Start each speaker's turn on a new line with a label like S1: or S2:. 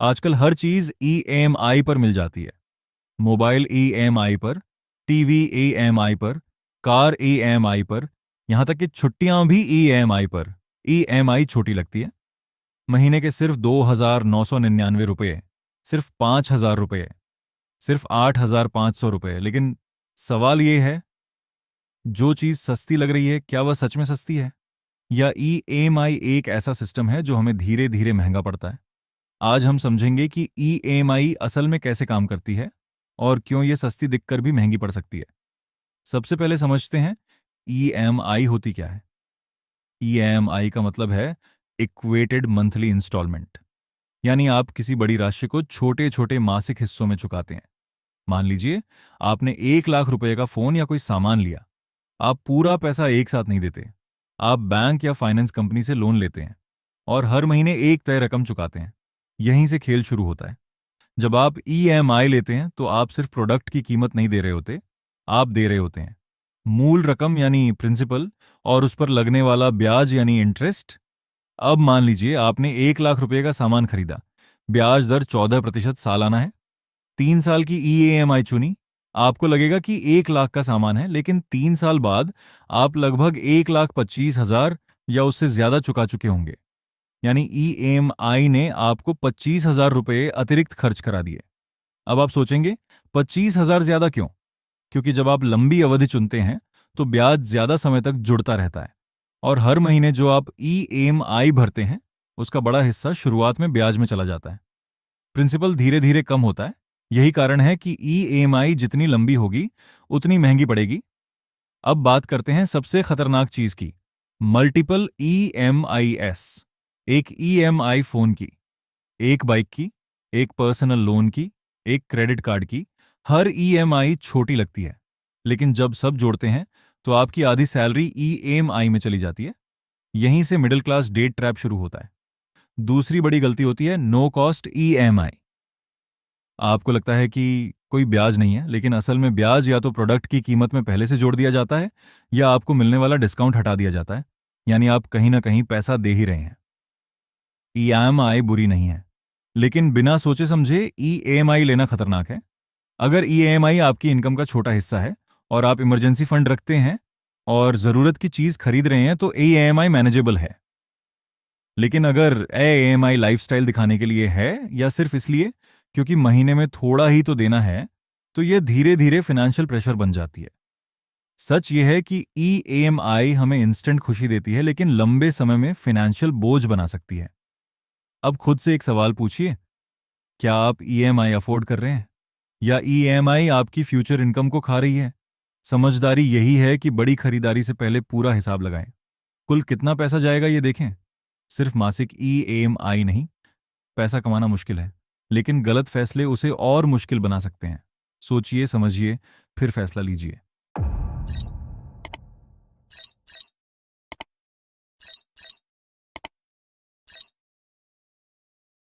S1: आजकल हर चीज ईएमआई पर मिल जाती है। मोबाइल ईएमआई पर, टीवी ईएमआई पर, कार ईएमआई पर, यहां तक कि छुट्टियां भी ईएमआई पर। ईएमआई छोटी लगती है। महीने के सिर्फ 2,999 रुपये, सिर्फ 5,000 रुपये, सिर्फ 8,500 रुपये। लेकिन सवाल ये है, जो चीज सस्ती लग रही है क्या वह सच में सस्ती है? या ईएमआई एक ऐसा सिस्टम है जो हमें धीरे धीरे महंगा पड़ता है? आज हम समझेंगे कि ईएमआई असल में कैसे काम करती है और क्यों ये सस्ती दिखकर भी महंगी पड़ सकती है। सबसे पहले समझते हैं ईएमआई होती क्या है। ईएमआई का मतलब है इक्वेटेड मंथली इंस्टॉलमेंट, यानी आप किसी बड़ी राशि को छोटे छोटे मासिक हिस्सों में चुकाते हैं। मान लीजिए आपने 1 लाख रुपए का फोन या कोई सामान लिया। आप पूरा पैसा एक साथ नहीं देते। आप बैंक या फाइनेंस कंपनी से लोन लेते हैं और हर महीने एक तय रकम चुकाते हैं। यहीं से खेल शुरू होता है। जब आप ईएमआई लेते हैं तो आप सिर्फ प्रोडक्ट की कीमत नहीं दे रहे होते, आप दे रहे होते हैं मूल रकम यानी प्रिंसिपल, और उस पर लगने वाला ब्याज यानी इंटरेस्ट। अब मान लीजिए आपने 1 लाख रुपए का सामान खरीदा। ब्याज दर 14% सालाना है। 3 साल की ईएमआई चुनी। आपको लगेगा कि 1 लाख का सामान है, लेकिन 3 साल बाद आप लगभग 1,25,000 या उससे ज्यादा चुका चुके होंगे। यानी ईएमआई ने आपको 25,000 रुपये अतिरिक्त खर्च करा दिए। अब आप सोचेंगे 25,000 ज्यादा क्यों? क्योंकि जब आप लंबी अवधि चुनते हैं तो ब्याज ज्यादा समय तक जुड़ता रहता है, और हर महीने जो आप ईएमआई भरते हैं उसका बड़ा हिस्सा शुरुआत में ब्याज में चला जाता है। प्रिंसिपल धीरे धीरे कम होता है। यही कारण है कि ईएमआई जितनी लंबी होगी उतनी महंगी पड़ेगी। अब बात करते हैं सबसे खतरनाक चीज की, मल्टीपल ईएमआईएस। एक ईएमआई फोन की, एक बाइक की, एक पर्सनल लोन की, एक क्रेडिट कार्ड की। हर ईएमआई छोटी लगती है, लेकिन जब सब जोड़ते हैं तो आपकी आधी सैलरी ईएमआई में चली जाती है। यहीं से मिडिल क्लास डेट ट्रैप शुरू होता है। दूसरी बड़ी गलती होती है नो कॉस्ट ईएमआई। आपको लगता है कि कोई ब्याज नहीं है, लेकिन असल में ब्याज या तो प्रोडक्ट की कीमत में पहले से जोड़ दिया जाता है या आपको मिलने वाला डिस्काउंट हटा दिया जाता है। यानी आप कहीं ना कहीं पैसा दे ही रहे हैं। ईएमआई बुरी नहीं है, लेकिन बिना सोचे समझे ईएमआई लेना खतरनाक है। अगर ईएमआई आपकी इनकम का छोटा हिस्सा है और आप इमरजेंसी फंड रखते हैं और जरूरत की चीज खरीद रहे हैं तो ईएमआई मैनेजेबल है। लेकिन अगर ईएमआई लाइफस्टाइल दिखाने के लिए है या सिर्फ इसलिए क्योंकि महीने में थोड़ा ही तो देना है, तो यह धीरे धीरे फाइनेंशियल प्रेशर बन जाती है। सच यह है कि ईएमआई हमें इंस्टेंट खुशी देती है, लेकिन लंबे समय में फाइनेंशियल बोझ बना सकती है। अब खुद से एक सवाल पूछिए, क्या आप ईएमआई अफोर्ड कर रहे हैं या ईएमआई आपकी फ्यूचर इनकम को खा रही है? समझदारी यही है कि बड़ी खरीदारी से पहले पूरा हिसाब लगाएं। कुल कितना पैसा जाएगा ये देखें। सिर्फ मासिक ईएमआई नहीं। पैसा कमाना मुश्किल है, लेकिन गलत फैसले उसे और मुश्किल बना सकते हैं। सोचिए, समझिए, फिर फैसला लीजिए।